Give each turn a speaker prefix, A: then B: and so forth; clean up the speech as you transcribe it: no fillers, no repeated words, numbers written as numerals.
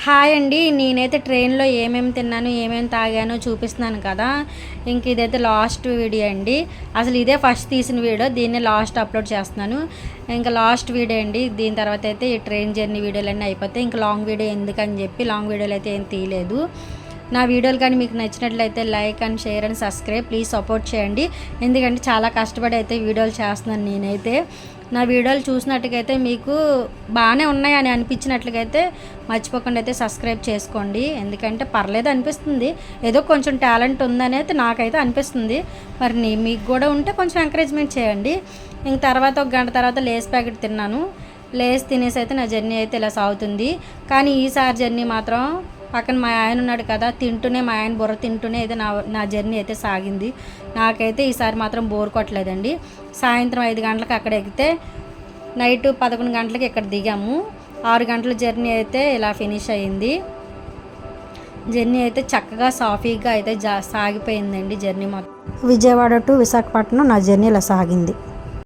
A: Hi అండి. నేనైతే ట్రైన్‌లో ఏమేమి తిన్నాను, ఏమేమి తాగానో చూపిస్తున్నాను కదా! ఇంక ఇదైతే లాస్ట్ వీడియో అండి. అసలు ఇదే ఫస్ట్ తీసిన వీడియో. దీన్నే లాస్ట్ అప్‌లోడ్ చేస్తున్నాను. ఇంకా లాస్ట్ వీడియో అండి. దీని తర్వాత అయితే ఈ ట్రైన్ జర్నీ వీడియోలన్నీ అయిపోతాయి. ఇంకా లాంగ్ వీడియో ఎందుకని చెప్పి లాంగ్ వీడియోలు అయితే ఏం తీయలేదు. నా వీడియోలు కానీ మీకు నచ్చినట్లయితే like and share and subscribe please support చేయండి. ఎందుకంటే చాలా కష్టపడి అయితే వీడియోలు చేస్తున్నాను నేనైతే. నా వీడియోలు చూసినట్టుగైతే మీకు బాగానే ఉన్నాయని అనిపించినట్లయితే మర్చిపోకుండా అయితే సబ్స్క్రైబ్ చేసుకోండి. ఎందుకంటే పర్లేదు అనిపిస్తుంది, ఏదో కొంచెం టాలెంట్ ఉందని అయితే నాకైతే అనిపిస్తుంది. మరి మీకు కూడా ఉంటే కొంచెం ఎంకరేజ్మెంట్ చేయండి. ఇంక తర్వాత ఒక గంట తర్వాత లేస్ ప్యాకెట్ తిన్నాను. లేస్ తినేసి అయితే నా జర్నీ అయితే ఇలా సాగుతుంది. కానీ ఈసారి జర్నీ మాత్రం పక్కన మా ఆయన ఉన్నాడు కదా, తింటూనే మా ఆయన బుర్ర తింటూనే అయితే నా జర్నీ అయితే సాగింది. నాకైతే ఈసారి మాత్రం బోర్ కొట్టలేదండి. సాయంత్రం 5 గంటలకు అక్కడ ఎక్కితే నైట్ 11 గంటలకి ఇక్కడ దిగాము. 6 గంటల జర్నీ అయితే ఇలా ఫినిష్ అయ్యింది. జర్నీ అయితే చక్కగా సాఫీగా అయితే సాగిపోయిందండి జర్నీ మొత్తం. విజయవాడ టు విశాఖపట్నం నా జర్నీ ఇలా సాగింది.